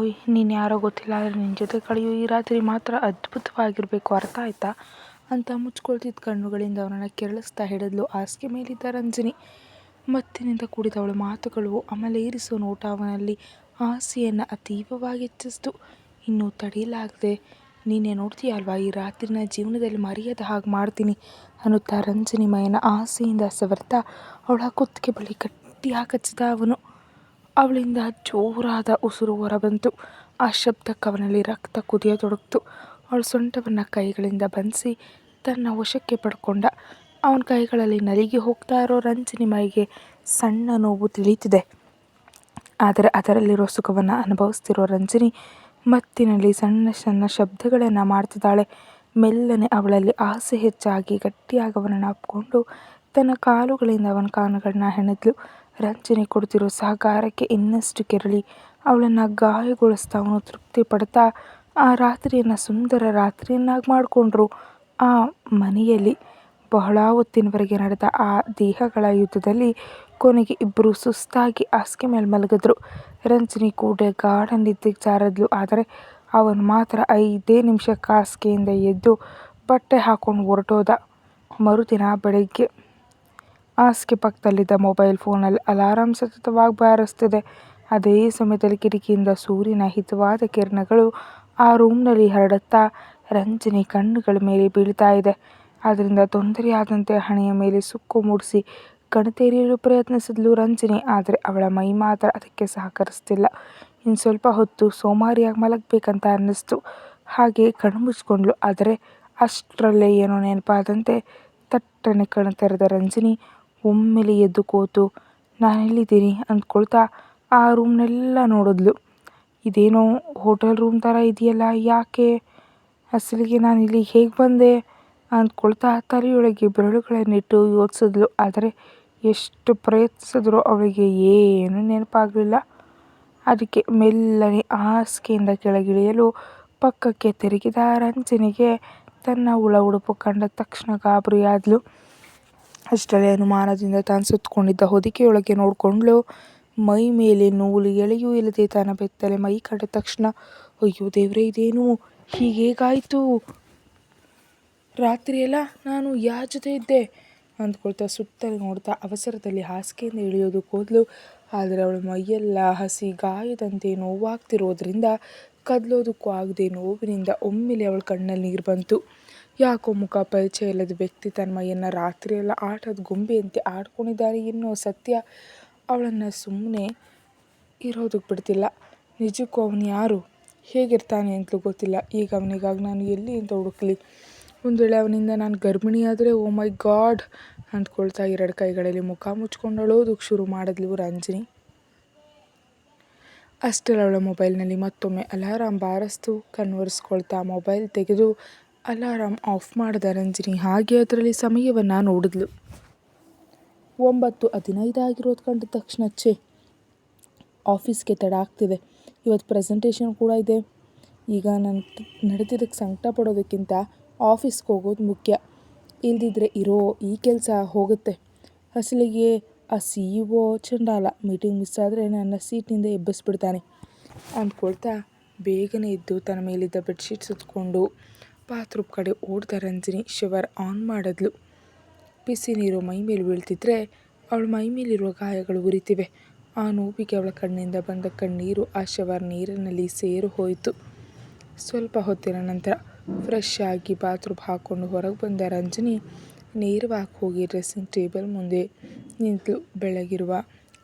ಓಯ್ ನೀನು ಯಾರೋ ಗೊತ್ತಿಲ್ಲ, ಆದರೆ ನಿನ್ನ ಜೊತೆ ಕಳೆಯೋ ಈ ರಾತ್ರಿ ಮಾತ್ರ ಅದ್ಭುತವಾಗಿರಬೇಕು, ಅರ್ಥ ಆಯ್ತಾ ಅಂತ ಮುಚ್ಕೊಳ್ತಿದ್ದ ಕಣ್ಣುಗಳಿಂದ ಅವನನ್ನು ಕೆರಳಿಸ್ತಾ ಹಿಡಿದ್ಲು ಹಾಸಿಗೆ ಮೇಲಿದ್ದ ರಂಜನಿ. ಮತ್ತಿನಿಂದ ಕೂಡಿದ ಅವಳ ಮಾತುಗಳು, ಅಮಲೇರಿಸೋ ನೋಟ ಅವನಲ್ಲಿ ಆಸೆಯನ್ನು ಅತೀವವಾಗಿ ಹೆಚ್ಚಿಸಿತು. ಇನ್ನೂ ತಡೆಯಲಾಗದೆ, ನೀನೇ ನೋಡ್ತೀಯ ಅಲ್ವಾ, ಈ ರಾತ್ರಿನ ಜೀವನದಲ್ಲಿ ಮರೆಯದ ಹಾಗೆ ಮಾಡ್ತೀನಿ ಅನ್ನುತ್ತಾ ರಂಜನಿ ಮೈನ ಆಸೆಯಿಂದ ಸವರ್ತಾ ಅವಳ ಕುತ್ತಿಗೆ ಬಳಿ ಗಟ್ಟಿಯಾಗಿ ಕಚ್ಚಿದ ಅವನು. ಅವಳಿಂದ ಜೋರಾದ ಉಸಿರು ಹೊರಬಂತು. ಆ ಶಬ್ದಕ್ಕೆ ಅವನಲ್ಲಿ ರಕ್ತ ಕುದಿಯತೊಡಗಿತು. ಅವಳ ಸೊಂಟವನ್ನು ಕೈಗಳಿಂದ ಬಂಧಿಸಿ ತನ್ನ ವಶಕ್ಕೆ ಪಡ್ಕೊಂಡ. ಅವನ ಕೈಗಳಲ್ಲಿ ನಲಿಗಿ ಹೋಗ್ತಾ ಇರೋ ರಂಜನಿ ಮೈಗೆ ಸಣ್ಣ ನೋವು ತಿಳಿಯುತ್ತಿದೆ. ಆದರೆ ಅದರಲ್ಲಿರೋ ಸುಖವನ್ನು ಅನುಭವಿಸ್ತಿರೋ ರಂಜನಿ ಮತ್ತಿನಲ್ಲಿ ಸಣ್ಣ ಸಣ್ಣ ಶಬ್ದಗಳನ್ನು ಮಾಡ್ತಿದ್ದಾಳೆ. ಮೆಲ್ಲನೆ ಅವಳಲ್ಲಿ ಆಸೆ ಹೆಚ್ಚಾಗಿ ಗಟ್ಟಿಯಾಗಿ ಅವನನ್ನು ಅಪ್ಕೊಂಡು ತನ್ನ ಕಾಲುಗಳಿಂದ ಅವನ ಕಾಲುಗಳನ್ನ ಹೆಣೆದ್ಲು. ರಂಜನಿ ಕೊಡ್ತಿರೋ ಸಹಕಾರಕ್ಕೆ ಇನ್ನಷ್ಟು ಕೆರಳಿ ಅವಳನ್ನು ಗಾಯಗೊಳಿಸ್ತಾ ಅವನು ತೃಪ್ತಿ ಪಡ್ತಾ ಆ ರಾತ್ರಿಯನ್ನು ಸುಂದರ ರಾತ್ರಿಯನ್ನಾಗಿ ಮಾಡಿಕೊಂಡ್ರು. ಆ ಮನೆಯಲ್ಲಿ ಬಹಳ ಹೊತ್ತಿನವರೆಗೆ ನಡೆದ ಆ ದೇಹಗಳ ಯುದ್ಧದಲ್ಲಿ ಕೊನೆಗೆ ಇಬ್ಬರು ಸುಸ್ತಾಗಿ ಹಾಸಿಗೆ ಮೇಲೆ ಮಲಗಿದ್ರು. ರಂಜನಿ ಕೂಡ ಗಾಢ ನಿದ್ದೆಗೆ ಜಾರಿದ್ಲು. ಆದರೆ ಅವನು ಮಾತ್ರ 5 ನಿಮಿಷಕ್ಕೆ ಹಾಸಿಗೆಯಿಂದ ಎದ್ದು ಬಟ್ಟೆ ಹಾಕೊಂಡು ಹೊರಟೋದ. ಮರುದಿನ ಬೆಳಗ್ಗೆ ಹಾಸಿಗೆ ಪಕ್ಕದಲ್ಲಿದ್ದ ಮೊಬೈಲ್ ಫೋನಲ್ಲಿ ಅಲಾರಾಮ್ ಸತತವಾಗಿ ಬಾರಿಸ್ತಿದೆ. ಅದೇ ಸಮಯದಲ್ಲಿ ಕಿಟಕಿಯಿಂದ ಸೂರ್ಯನ ಹಿತವಾದ ಕಿರಣಗಳು ಆ ರೂಮ್ನಲ್ಲಿ ಹರಡುತ್ತಾ ರಂಜನಿ ಕಣ್ಣುಗಳ ಮೇಲೆ ಬೀಳ್ತಾ ಇದೆ. ಅದರಿಂದ ತೊಂದರೆಯಾದಂತೆ ಹಣೆಯ ಮೇಲೆ ಸುಕ್ಕು ಮೂಡಿಸಿ ಕಣ್ತೆರೆಯಲು ಪ್ರಯತ್ನಿಸಿದ್ಲು ರಂಜನಿ. ಆದರೆ ಅವಳ ಮೈ ಮಾತ್ರ ಅದಕ್ಕೆ ಸಹಕರಿಸ್ತಿಲ್ಲ. ಇನ್ನು ಸ್ವಲ್ಪ ಹೊತ್ತು ಸೋಮಾರಿಯಾಗಿ ಮಲಗಬೇಕಂತ ಅನ್ನಿಸ್ತು. ಹಾಗೆ ಕಣ್ಣು ಮುಚ್ಕೊಂಡ್ಲು. ಆದರೆ ಅಷ್ಟರಲ್ಲೇ ಏನೋ ನೆನಪಾದಂತೆ ತಟ್ಟನೆ ಕಣ್ಣು ತೆರೆದ ರಂಜನಿ ಒಮ್ಮೆಲೆ ಎದ್ದು ಕೂತು ನಾನೆಲ್ಲಿದ್ದೀನಿ ಅಂದ್ಕೊಳ್ತಾ ಆ ರೂಮ್ನೆಲ್ಲ ನೋಡಿದ್ಲು. ಇದೇನೋ ಹೋಟೆಲ್ ರೂಮ್ ಥರ ಇದೆಯಲ್ಲ, ಯಾಕೆ ಅಸಲಿಗೆ ನಾನಿಲ್ಲಿ ಹೇಗೆ ಬಂದೆ ಅಂದ್ಕೊಳ್ತಾ ತಲೆಯೊಳಗೆ ಬೆರಳುಗಳನ್ನಿಟ್ಟು ಯೋಚಿಸಿದ್ಲು. ಆದರೆ ಎಷ್ಟು ಪ್ರಯತ್ನಿಸಿದ್ರೂ ಅವಳಿಗೆ ಏನೂ ನೆನಪಾಗಲಿಲ್ಲ. ಅದಕ್ಕೆ ಮೆಲ್ಲನೆ ಹಾಸಿಗೆಯಿಂದ ಕೆಳಗಿಳಿಯಲು ಪಕ್ಕಕ್ಕೆ ತಿರುಗಿದ ರಂಜನಿಗೆ ತನ್ನ ಹುಳ ಉಡುಪು ಕಂಡ ತಕ್ಷಣ ಗಾಬರಿಯಾದ್ಲು. ಅಷ್ಟರಲ್ಲಿ ಅನುಮಾನದಿಂದ ತಾನು ಸುತ್ತಕೊಂಡಿದ್ದ ಹೊದಿಕೆಯೊಳಗೆ ನೋಡಿಕೊಂಡ್ಳು. ಮೈ ಮೇಲೆ ನೂಲು ಎಳೆಯೂ ಇಲ್ಲದೆ ತನ್ನ ಬೆತ್ತಲೆ ಮೈ ಕಂಡ ತಕ್ಷಣ ಅಯ್ಯೋ ದೇವ್ರೇ, ಇದೇನು ಹೀಗೇಗಾಯಿತು, ರಾತ್ರಿಯೆಲ್ಲ ನಾನು ಯಾರ ಜೊತೆ ಇದ್ದೆ ಅಂದ್ಕೊಳ್ತಾ ಸುತ್ತಲೂ ನೋಡ್ತಾ ಅವಸರದಲ್ಲಿ ಹಾಸಿಗೆಯಿಂದ ಇಳಿಯೋದಕ್ಕೆ ಹೋದ್ಲು. ಆದರೆ ಅವಳ ಮೈಯೆಲ್ಲ ಹಸಿ ಗಾಯದಂತೆ ನೋವಾಗ್ತಿರೋದ್ರಿಂದ ಕದಲೋದಕ್ಕೂ ಆಗದೆ ನೋವಿನಿಂದ ಒಮ್ಮೆಲೆ ಅವಳ ಕಣ್ಣಲ್ಲಿ ನೀರು ಬಂತು. ಯಾಕೋ ಮುಖ ಪರಿಚಯ ಇಲ್ಲದ ವ್ಯಕ್ತಿ ತನ್ನ ಮೈಯನ್ನು ರಾತ್ರಿಯೆಲ್ಲ ಆಟದ ಗೊಂಬೆಯಂತೆ ಆಡ್ಕೊಂಡಿದ್ದಾನೆ ಎನ್ನೋ ಸತ್ಯ ಅವಳನ್ನು ಸುಮ್ಮನೆ ಇರೋದಕ್ಕೆ ಬಿಡ್ತಿಲ್ಲ. ನಿಜಕ್ಕೂ ಅವನು ಯಾರು, ಹೇಗಿರ್ತಾನೆ ಅಂತಲೂ ಗೊತ್ತಿಲ್ಲ. ಈಗ ಅವನಿಗಾಗಿ ನಾನು ಎಲ್ಲಿ ಅಂತ ಹುಡುಕಲಿ? ಒಂದು ವೇಳೆ ಅವನಿಂದ ನಾನು ಗರ್ಭಿಣಿಯಾದರೆ ಓ ಮೈ ಗಾಡ್ ಅಂದ್ಕೊಳ್ತಾ 2 ಕೈಗಳಲ್ಲಿ ಮುಖ ಮುಚ್ಕೊಂಡು ಅಳೋದಕ್ಕೆ ಶುರು ಮಾಡಿದ್ಲು ರಂಜನಿ. ಅಷ್ಟರಲ್ಲಿ ಅವಳ ಮೊಬೈಲ್ನಲ್ಲಿ ಮತ್ತೊಮ್ಮೆ ಅಲಾರಾಮ್ ಬಾರಿಸ್ತು. ಕಣ್ವರ್ಸ್ಕೊಳ್ತಾ ಮೊಬೈಲ್ ತೆಗೆದು ಅಲಾರಾಮ್ ಆಫ್ ಮಾಡಿದ ರಂಜನಿ ಹಾಗೆ ಅದರಲ್ಲಿ ಸಮಯವನ್ನು ನೋಡಿದ್ಲು. 9:15 ಆಗಿರೋದು ಕಂಡ ತಕ್ಷಣ ಆಫೀಸ್ಗೆ ತಡ ಆಗ್ತಿದೆ, ಇವತ್ತು ಪ್ರೆಸೆಂಟೇಷನ್ ಕೂಡ ಇದೆ. ಈಗ ನಾನು ನಡೆದಿದ್ದಕ್ಕೆ ಸಂಕಟ ಪಡೋದಕ್ಕಿಂತ ಆಫೀಸ್ಗೆ ಹೋಗೋದು ಮುಖ್ಯ. ಇಲ್ದಿದ್ರೆ ಇರೋ ಈ ಕೆಲಸ ಹೋಗುತ್ತೆ. ಅಸಲಿಗೆ ಆ CEO ಚಂಡಾಲ, ಮೀಟಿಂಗ್ ಮಿಸ್ ಆದರೆ ನನ್ನ ಸೀಟ್ನಿಂದ ಎಬ್ಬಿಸ್ಬಿಡ್ತಾನೆ ಅಂದ್ಕೊಳ್ತಾ ಬೇಗನೆ ಎದ್ದು ತನ್ನ ಮೇಲಿದ್ದ ಬೆಡ್ಶೀಟ್ ಸುತ್ತಕೊಂಡು ಬಾತ್ರೂಮ್ ಕಡೆ ಓಡ್ದ ರಂಜನಿ ಶವರ್ ಆನ್ ಮಾಡಿದ್ಲು. ಬಿಸಿ ನೀರು ಮೈ ಮೇಲೆ ಬೀಳ್ತಿದ್ರೆ ಅವಳ ಮೈ ಮೇಲಿರುವ ಗಾಯಗಳು ಉರಿತಿವೆ. ಆ ನೋವಿಗೆ ಅವಳ ಕಣ್ಣಿಂದ ಬಂದ ಕಣ್ಣೀರು ಆ ಶವರ್ ನೀರಿನಲ್ಲಿ ಸೇರು ಹೋಯಿತು. ಸ್ವಲ್ಪ ಹೊತ್ತಿನ ನಂತರ ಫ್ರೆಶ್ ಆಗಿ ಬಾತ್ರೂಮ್ ಹಾಕ್ಕೊಂಡು ಹೊರಗೆ ಬಂದ ರಂಜನಿ ನೇರವಾಗಿ ಹೋಗಿ ಡ್ರೆಸ್ಸಿಂಗ್ ಟೇಬಲ್ ಮುಂದೆ ನಿಂತಳು. ಬೆಳಗಿರುವ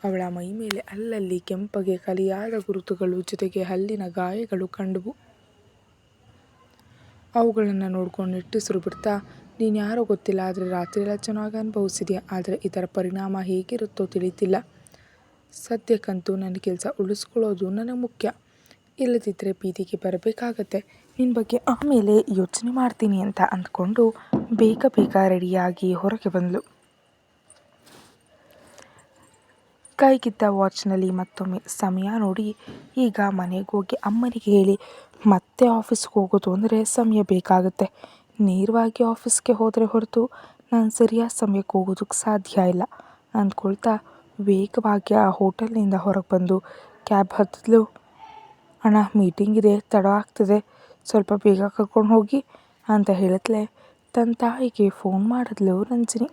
ಅವಳ ಮೈ ಮೇಲೆ ಅಲ್ಲಲ್ಲಿ ಕೆಂಪಗೆ ಕಲಿಯಾದ ಗುರುತುಗಳು ಜೊತೆಗೆ ಹಲ್ಲಿನ ಗಾಯಗಳು ಕಂಡವು. ಅವುಗಳನ್ನು ನೋಡ್ಕೊಂಡು ನಿಟ್ಟುಸಿರು ಬಿಡ್ತಾ, ನೀನು ಯಾರೋ ಗೊತ್ತಿಲ್ಲ, ಆದರೆ ರಾತ್ರಿಯೆಲ್ಲ ಚೆನ್ನಾಗಿ ಅನುಭವಿಸಿದ್ಯಾ. ಆದರೆ ಇದರ ಪರಿಣಾಮ ಹೇಗಿರುತ್ತೋ ತಿಳಿತಿಲ್ಲ. ಸದ್ಯಕ್ಕಂತೂ ನನ್ನ ಕೆಲಸ ಉಳಿಸ್ಕೊಳ್ಳೋದು ನನಗೆ ಮುಖ್ಯ. ಇಲ್ಲದಿದ್ದರೆ ಬೀದಿಗೆ ಬರಬೇಕಾಗತ್ತೆ. ನಿನ್ನ ಬಗ್ಗೆ ಆಮೇಲೆ ಯೋಚನೆ ಮಾಡ್ತೀನಿ ಅಂತ ಅಂದ್ಕೊಂಡು ಬೇಗ ರೆಡಿಯಾಗಿ ಹೊರಗೆ ಬಂದಳು. ಕೈಗಿದ್ದ ವಾಚ್ನಲ್ಲಿ ಮತ್ತೊಮ್ಮೆ ಸಮಯ ನೋಡಿ, ಈಗ ಮನೆಗೆ ಹೋಗಿ ಅಮ್ಮನಿಗೆ ಹೇಳಿ ಮತ್ತೆ ಆಫೀಸ್ಗೆ ಹೋಗೋದು ಅಂದರೆ ಸಮಯ ಬೇಕಾಗುತ್ತೆ. ನೇರವಾಗಿ ಆಫೀಸ್ಗೆ ಹೋದರೆ ಹೊರತು ನಾನು ಸರಿಯಾದ ಸಮಯಕ್ಕೆ ಹೋಗೋದಕ್ಕೆ ಸಾಧ್ಯ ಇಲ್ಲ ಅಂದ್ಕೊಳ್ತಾ ವೇಗವಾಗಿ ಆ ಹೋಟೆಲ್ನಿಂದ ಹೊರಗೆ ಬಂದು ಕ್ಯಾಬ್ ಹತ್ತಿದ್ಲು. ಅಣ್ಣ ಮೀಟಿಂಗ್ ಇದೆ, ತಡ ಆಗ್ತದೆ, ಸ್ವಲ್ಪ ಬೇಗ ಕರ್ಕೊಂಡು ಹೋಗಿ ಅಂತ ಹೇಳಿದ್ಲೆ ತನ್ನ ತಾಯಿಗೆ ಫೋನ್ ಮಾಡಿದ್ಲು ರಂಜಿನಿ.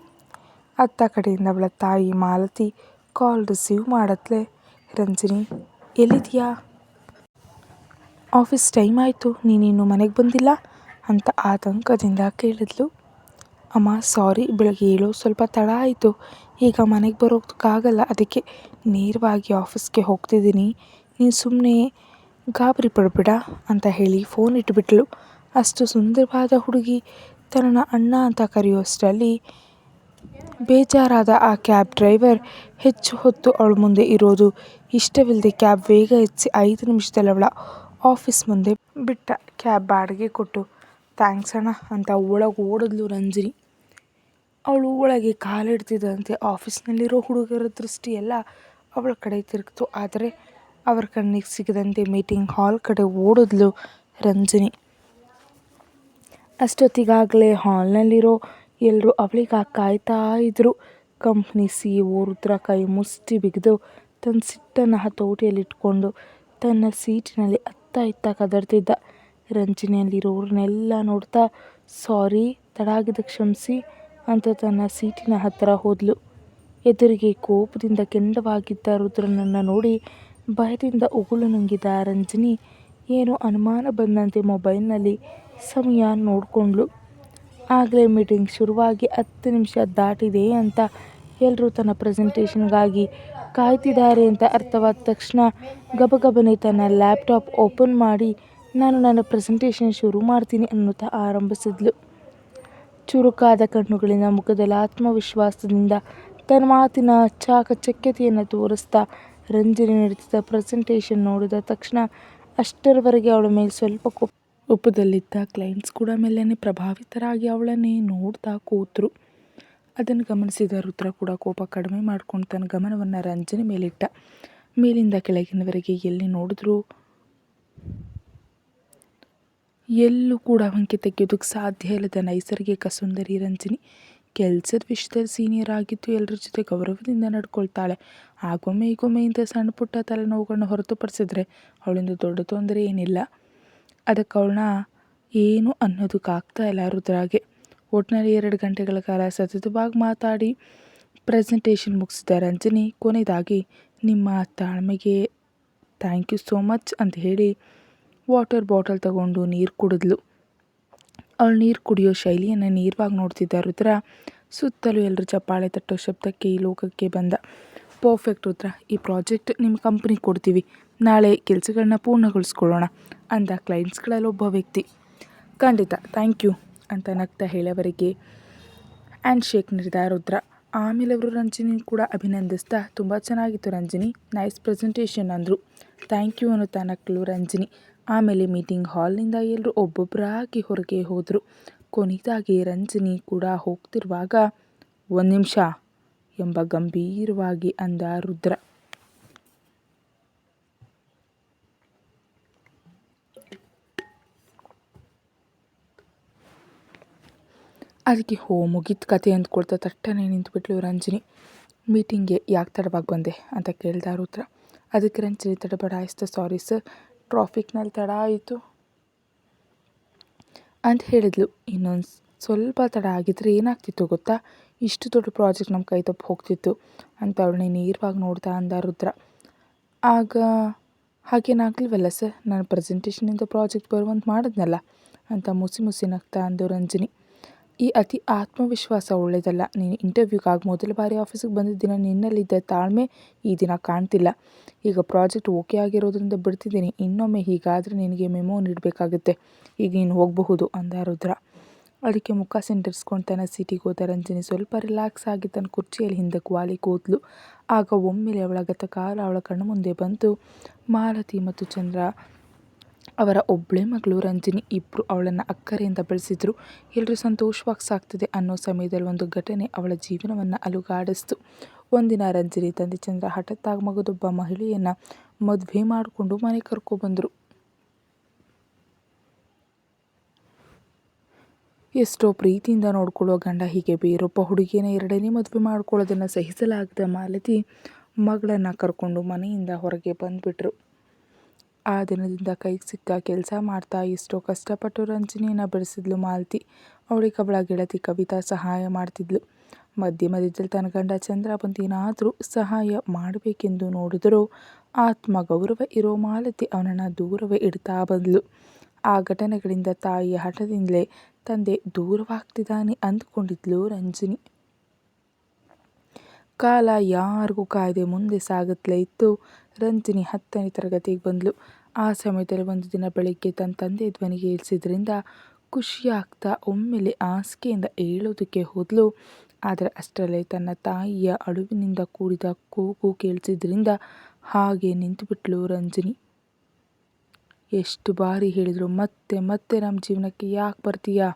ಅತ್ತ ಕಡೆಯಿಂದ ಅವಳ ತಾಯಿ ಮಾಲತಿ ಕಾಲ್ ರಿಸೀವ್ ಮಾಡತ್ಲೆ, ರಂಜಿನಿ ಎಲ್ಲಿದೆಯಾ? ಆಫೀಸ್ ಟೈಮ್ ಆಯಿತು, ನೀನಿನ್ನು ಮನೆಗೆ ಬಂದಿಲ್ಲ ಅಂತ ಆತಂಕದಿಂದ ಕೇಳಿದ್ಲು. ಅಮ್ಮ ಸಾರಿ, ಬೆಳಗ್ಗೆ ಹೇಳೋ ಸ್ವಲ್ಪ ತಡ ಆಯಿತು, ಈಗ ಮನೆಗೆ ಬರೋಕ್ಕಾಗಲ್ಲ, ಅದಕ್ಕೆ ನೇರವಾಗಿ ಆಫೀಸ್ಗೆ ಹೋಗ್ತಿದ್ದೀನಿ, ನೀನು ಸುಮ್ಮನೆ ಗಾಬರಿ ಪಡಬೇಡ ಅಂತ ಹೇಳಿ ಫೋನ್ ಇಟ್ಬಿಟ್ಲು. ಅಷ್ಟು ಸುಂದರವಾದ ಹುಡುಗಿ ತನ್ನ ಅಣ್ಣ ಅಂತ ಕರೆಯುವಷ್ಟರಲ್ಲಿ ಬೇಜಾರಾದ ಆ ಕ್ಯಾಬ್ ಡ್ರೈವರ್ ಹೆಚ್ಚು ಹೊತ್ತು ಅವಳ ಮುಂದೆ ಇರೋದು ಇಷ್ಟವಿಲ್ಲದೆ ಕ್ಯಾಬ್ ವೇಗ ಹೆಚ್ಚಿ 5 ನಿಮಿಷದಲ್ಲಿ ಅವಳ ಆಫೀಸ್ ಮುಂದೆ ಬಿಟ್ಟ. ಕ್ಯಾಬ್ ಬಾಡಿಗೆ ಕೊಟ್ಟು ಥ್ಯಾಂಕ್ಸ್ ಅಣ್ಣ ಅಂತ ಒಳಗೆ ಓಡಿದ್ಲು ರಂಜಿನಿ. ಅವಳು ಒಳಗೆ ಕಾಲಿಡ್ತಿದ್ದಂತೆ ಆಫೀಸ್ನಲ್ಲಿರೋ ಹುಡುಗರ ದೃಷ್ಟಿ ಎಲ್ಲ ಅವಳ ಕಡೆ ತಿರುಗಿತು. ಆದರೆ ಅವರ ಕಣ್ಣಿಗೆ ಸಿಗದಂತೆ ಮೀಟಿಂಗ್ ಹಾಲ್ ಕಡೆ ಓಡಿದ್ಲು ರಂಜಿನಿ. ಅಷ್ಟೊತ್ತಿಗಾಗಲೇ ಹಾಲ್ನಲ್ಲಿರೋ ಎಲ್ಲರೂ ಅವಳಿಗಾಗಿ ಕಾಯ್ತಾ ಇದ್ರು. ಕಂಪ್ನಿ CEO ರುದ್ರ ಕೈ ಮುಷ್ಟಿ ಬಿಗಿದು ತನ್ನ ಸಿಟ್ಟನ್ನು ಹತೋಟಿಯಲ್ಲಿಟ್ಕೊಂಡು ತನ್ನ ಸೀಟಿನಲ್ಲಿ ಅತ್ತ ಇತ್ತ ಕದಡ್ತಿದ್ದ. ರಂಜಿನಿಯಲ್ಲಿರೋರನ್ನೆಲ್ಲ ನೋಡ್ತಾ ಸಾರಿ, ತಡ ಆಗಿದ್ದಕ್ಕೆ ಕ್ಷಮಿಸಿ ಅಂತ ತನ್ನ ಸೀಟಿನ ಹತ್ತಿರ ಹೋದ್ಲು. ಎದುರಿಗೆ ಕೋಪದಿಂದ ಕೆಂಡವಾಗಿದ್ದ ರುದ್ರನನ್ನು ನೋಡಿ ಭಯದಿಂದ ಉಗುಳು ನುಂಗಿದ ರಂಜಿನಿ ಏನೋ ಅನುಮಾನ ಬಂದಂತೆ ಮೊಬೈಲ್ನಲ್ಲಿ ಸಮಯ ನೋಡಿಕೊಂಡ್ಳು. ಆಗಲೇ ಮೀಟಿಂಗ್ ಶುರುವಾಗಿ 10 ನಿಮಿಷ ದಾಟಿದೆ ಅಂತ, ಎಲ್ಲರೂ ತನ್ನ ಪ್ರೆಸೆಂಟೇಷನ್ಗಾಗಿ ಕಾಯ್ತಿದ್ದಾರೆ ಅಂತ ಅರ್ಥವಾದ ತಕ್ಷಣ ಗಬಗಬನೆ ತನ್ನ ಲ್ಯಾಪ್ಟಾಪ್ ಓಪನ್ ಮಾಡಿ ನಾನು ನನ್ನ ಪ್ರೆಸೆಂಟೇಷನ್ ಶುರು ಮಾಡ್ತೀನಿ ಅನ್ನುತ್ತಾ ಆರಂಭಿಸಿದ್ಲು. ಚುರುಕಾದ ಕಣ್ಣುಗಳಿಂದ ಮುಖದಲ್ಲಿ ಆತ್ಮವಿಶ್ವಾಸದಿಂದ ತನ್ನ ಮಾತಿನ ಚಾಕಚಕ್ಯತೆಯನ್ನು ತೋರಿಸ್ತಾ ರಂಜಿನಿ ನಡೆಸಿದ ಪ್ರೆಸೆಂಟೇಷನ್ ನೋಡಿದ ತಕ್ಷಣ ಅಷ್ಟರವರೆಗೆ ಅವಳ ಮೇಲೆ ಸ್ವಲ್ಪ ಕೋಪದಲ್ಲಿದ್ದ ಕ್ಲೈಂಟ್ಸ್ ಕೂಡ ಮೆಲ್ಲನೆ ಪ್ರಭಾವಿತರಾಗಿ ಅವಳನ್ನೇ ನೋಡ್ತಾ ಕೂತರು. ಅದನ್ನು ಗಮನಿಸಿದ ರುದ್ರ ಕೂಡ ಕೋಪ ಕಡಿಮೆ ಮಾಡಿಕೊಂಡು ತನ್ನ ಗಮನವನ್ನು ರಂಜಿನಿ ಮೇಲಿಟ್ಟ. ಮೇಲಿಂದ ಕೆಳಗಿನವರೆಗೆ ಎಲ್ಲಿ ನೋಡಿದ್ರೂ ಎಲ್ಲೂ ಕೂಡ ವಂಕೆ ತೆಗೆಯೋದಕ್ಕೆ ಸಾಧ್ಯ ಇಲ್ಲದ ನೈಸರ್ಗಿಕ ಸುಂದರಿ ರಂಜಿನಿ. ಕೆಲಸದ ವಿಷಯದಲ್ಲಿ ಸೀನಿಯರ್ ಆಗಿದ್ದು ಎಲ್ಲರ ಜೊತೆ ಗೌರವದಿಂದ ನಡ್ಕೊಳ್ತಾಳೆ. ಆಗೊಮ್ಮೆ ಈಗೊಮ್ಮೆ ಇಂಥ ಸಣ್ಣ ಪುಟ್ಟ ತಲೆನೋವುಗಳನ್ನ ಹೊರತುಪಡಿಸಿದ್ರೆ ಅವಳಿಂದ ದೊಡ್ಡ ತೊಂದರೆ ಏನಿಲ್ಲ. ಅದಕ್ಕೆ ಅವಳನ್ನ ಏನು ಅನ್ನೋದಕ್ಕಾಗ್ತಾ ಇಲ್ಲ ರುದ್ರಾಗೆ. ಒಟ್ಟಿನಲ್ಲಿ 2 ಗಂಟೆಗಳ ಕಾಲ ಸತತವಾಗಿ ಮಾತಾಡಿ ಪ್ರೆಸೆಂಟೇಷನ್ ಮುಗಿಸಿದ ರಂಜಿನಿ ಕೊನೆಯದಾಗಿ ನಿಮ್ಮ ತಾಳ್ಮೆಗೆ ಥ್ಯಾಂಕ್ ಯು ಸೋ ಮಚ್ ಅಂತ ಹೇಳಿ ವಾಟರ್ ಬಾಟಲ್ ತಗೊಂಡು ನೀರು ಕುಡಿದ್ಲು. ಅವಳು ನೀರು ಕುಡಿಯೋ ಶೈಲಿಯನ್ನು ನೇರವಾಗಿ ನೋಡ್ತಿದ್ದ ರುದ್ರ ಸುತ್ತಲೂ ಎಲ್ಲರೂ ಚಪ್ಪಾಳೆ ತಟ್ಟೋ ಶಬ್ದಕ್ಕೆ ಈ ಲೋಕಕ್ಕೆ ಬಂದ. ಪರ್ಫೆಕ್ಟ್ ರುದ್ರ, ಈ ಪ್ರಾಜೆಕ್ಟ್ ನಿಮ್ಮ ಕಂಪ್ನಿಗೆ ಕೊಡ್ತೀವಿ, ನಾಳೆ ಕೆಲಸಗಳನ್ನ ಪೂರ್ಣಗೊಳಿಸ್ಕೊಳ್ಳೋಣ ಅಂದ ಕ್ಲೈಂಟ್ಸ್ಗಳಲ್ಲಿ ಒಬ್ಬ ವ್ಯಕ್ತಿ. ಖಂಡಿತ, ಥ್ಯಾಂಕ್ ಯು ಅಂತ ನಗ್ತಾ ಹೇಳೋವರೆಗೆ ಹ್ಯಾಂಡ್ ಶೇಕ್ ನೀಡಿದ ರುದ್ರ. ಆಮೇಲೆ ಅವರು ರಂಜಿನಿ ಕೂಡ ಅಭಿನಂದಿಸ್ತಾ ತುಂಬ ಚೆನ್ನಾಗಿತ್ತು ರಂಜಿನಿ, ನೈಸ್ ಪ್ರೆಸೆಂಟೇಷನ್ ಅಂದರು. ಥ್ಯಾಂಕ್ ಯು ಅನ್ನುತ್ತಾ ನಕ್ಕಳು ರಂಜಿನಿ. ಆಮೇಲೆ ಮೀಟಿಂಗ್ ಹಾಲ್ನಿಂದ ಎಲ್ಲರೂ ಒಬ್ಬೊಬ್ಬರಾಗಿ ಹೊರಗೆ ಹೋದರು. ಕೊನೆಯದಾಗಿ ರಂಜಿನಿ ಕೂಡ ಹೋಗ್ತಿರುವಾಗ 1 ನಿಮಿಷ ಎಂಬ ಗಂಭೀರವಾಗಿ ಅಂದ ರುದ್ರ. ಅದಕ್ಕೆ ಮುಗಿದ ಕತೆ ಅಂದ್ಕೊಳ್ತಾ ತಟ್ಟನೆ ನಿಂತುಬಿಟ್ಲು ರಂಜಿನಿ. ಮೀಟಿಂಗ್ಗೆ ಯಾಕೆ ತಡವಾಗಿ ಬಂದೆ ಅಂತ ಕೇಳ್ದ ರುದ್ರ. ಅದಕ್ಕೆ ರಂಜಿನಿ ತಡಬಡಾಯಿಸ್ತಾ ಸಾರಿ ಸರ್, ಟ್ರಾಫಿಕ್ನಲ್ಲಿ ತಡ ಆಯಿತು ಅಂತ ಹೇಳಿದ್ಲು. ಇನ್ನೊಂದು ಸ್ವಲ್ಪ ತಡ ಆಗಿದ್ರೆ ಏನಾಗ್ತಿತ್ತು ಗೊತ್ತಾ, ಇಷ್ಟು ದೊಡ್ಡ ಪ್ರಾಜೆಕ್ಟ್ ನಮ್ಮ ಕೈ ತಪ್ಪು ಹೋಗ್ತಿತ್ತು ಅಂತ ಅವಳನ್ನೇ ನೇರವಾಗಿ ನೋಡ್ತಾ ಅಂದ ರುದ್ರ. ಆಗ ಹಾಗೇನಾಗಲಿವಲ್ಲ ಸರ್, ನಾನು ಪ್ರೆಸೆಂಟೇಷನಿಂದ ಪ್ರಾಜೆಕ್ಟ್ ಬರುವಂತ ಮಾಡಿದ್ನಲ್ಲ ಅಂತ ಮುಸಿ ನಗ್ತಾ ಅಂದು ರಂಜಿನಿ. ಈ ಅತಿ ಆತ್ಮವಿಶ್ವಾಸ ಒಳ್ಳೆಯದಲ್ಲ. ನೀನು ಇಂಟರ್ವ್ಯೂಗಾಗಿ ಮೊದಲ ಬಾರಿ ಆಫೀಸಿಗೆ ಬಂದಿದ್ದ ದಿನ ನಿನ್ನಲ್ಲಿದ್ದ ತಾಳ್ಮೆ ಈ ದಿನ ಕಾಣ್ತಿಲ್ಲ. ಈಗ ಪ್ರಾಜೆಕ್ಟ್ ಓಕೆ ಆಗಿರೋದ್ರಿಂದ ಬಿಡ್ತಿದ್ದೀನಿ, ಇನ್ನೊಮ್ಮೆ ಹೀಗಾದರೆ ನಿನಗೆ ಮೆಮೊ ನೀಡಬೇಕಾಗುತ್ತೆ, ಈಗ ನೀನು ಹೋಗಬಹುದು ಅಂದ ರುದ್ರ. ಅದಕ್ಕೆ ಮುಖ ಸಿಂಟರಿಸ್ಕೊಂಡು ತನ್ನ ಸೀಟಿಗೆ ಹೋದ ರಂಜಿನಿ ಸ್ವಲ್ಪ ರಿಲ್ಯಾಕ್ಸ್ ಆಗಿ ತನ್ನ ಕುರ್ಚಿಯಲ್ಲಿ ಹಿಂದಕ್ಕೆ ವಾಲಿ ಕೂದ್ಲು. ಆಗ ಒಮ್ಮೆಲೆ ಅವಳ ಗತಕಾಲ ಅವಳ ಕಣ್ಣು ಮುಂದೆ ಬಂತು. ಮಾಲತಿ ಮತ್ತು ಚಂದ್ರ ಅವರ ಒಬ್ಬಳೇ ಮಗಳು ರಂಜಿನಿ. ಇಬ್ಬರು ಅವಳನ್ನು ಅಕ್ಕರೆಯಿಂದ ಬೆಳೆಸಿದ್ರು. ಎಲ್ಲರೂ ಸಂತೋಷವಾಗಿ ಸಾಕ್ತಿದೆ ಅನ್ನೋ ಸಮಯದಲ್ಲಿ ಒಂದು ಘಟನೆ ಅವಳ ಜೀವನವನ್ನು ಅಲುಗಾಡಿಸ್ತು. ಒಂದಿನ ರಂಜಿನಿ ತಂದೆ ಚಂದ್ರ ಹಠಾತ್ತಾಗಿ ಮಗದೊಬ್ಬ ಮಹಿಳೆಯನ್ನು ಮದುವೆ ಮಾಡಿಕೊಂಡು ಮನೆ ಕರ್ಕೊಬಂದರು. ಎಷ್ಟೋ ಪ್ರೀತಿಯಿಂದ ನೋಡ್ಕೊಳ್ಳೋ ಗಂಡ ಹೀಗೆ ಬೇರೊಬ್ಬ ಹುಡುಗಿಯನ್ನು 2ನೇ ಮದುವೆ ಮಾಡ್ಕೊಳ್ಳೋದನ್ನು ಸಹಿಸಲಾಗದ ಮಾಲತಿ ಮಗಳನ್ನು ಕರ್ಕೊಂಡು ಮನೆಯಿಂದ ಹೊರಗೆ ಬಂದುಬಿಟ್ರು. ಆ ದಿನದಿಂದ ಕೈಗೆ ಸಿಕ್ಕ ಕೆಲಸ ಮಾಡ್ತಾ ಎಷ್ಟೋ ಕಷ್ಟಪಟ್ಟು ರಂಜನಿಯನ್ನು ಬೆಳೆಸಿದ್ಲು ಮಾಲತಿ. ಅವಳಿಗೆ ಅವಳ ಗೆಳತಿ ಕವಿತಾ ಸಹಾಯ ಮಾಡ್ತಿದ್ಲು. ಮಧ್ಯದಲ್ಲಿ ತನ್ನ ಗಂಡ ಚಂದ್ರ ಬಂದೇನಾದರೂ ಸಹಾಯ ಮಾಡಬೇಕೆಂದು ನೋಡಿದರೂ ಆತ್ಮಗೌರವ ಇರೋ ಮಾಲತಿ ಅವನನ್ನು ದೂರವೇ ಇಡ್ತಾ ಬಂದಳು. ಆ ಘಟನೆಗಳಿಂದ ತಾಯಿಯ ಹಠದಿಂದಲೇ ತಂದೆ ದೂರವಾಗ್ತಿದ್ದಾನೆ ಅಂದುಕೊಂಡಿದ್ಲು ರಂಜನಿ. ಕಾಲ ಯಾರಿಗೂ ಕಾಯ್ದೆ ಮುಂದೆ ಸಾಗುತ್ತಲೇ ಇತ್ತು. ರಂಜನಿ 10ನೇ ತರಗತಿಗೆ ಬಂದಳು. ಆ ಸಮಯದಲ್ಲಿ ಒಂದು ದಿನ ಬೆಳಿಗ್ಗೆ ತನ್ನ ತಂದೆ ಧ್ವನಿಗೆ ಏಳಿಸಿದ್ರಿಂದ ಖುಷಿಯಾಗ್ತಾ ಒಮ್ಮೆಲೆ ಹಾಸಿಗೆಯಿಂದ ಏಳೋದಕ್ಕೆ ಹೋದಳು. ಆದರೆ ಅಷ್ಟರಲ್ಲೇ ತನ್ನ ತಾಯಿಯ ಅಳುವಿನಿಂದ ಕೂಡಿದ ಕೂಗು ಕೇಳಿಸಿದ್ರಿಂದ ಹಾಗೆ ನಿಂತುಬಿಟ್ಲು ರಂಜನಿ. ಎಷ್ಟು ಬಾರಿ ಹೇಳಿದ್ರು ಮತ್ತೆ ಮತ್ತೆ ನಮ್ಮ ಜೀವನಕ್ಕೆ ಯಾಕೆ ಬರ್ತೀಯಾ?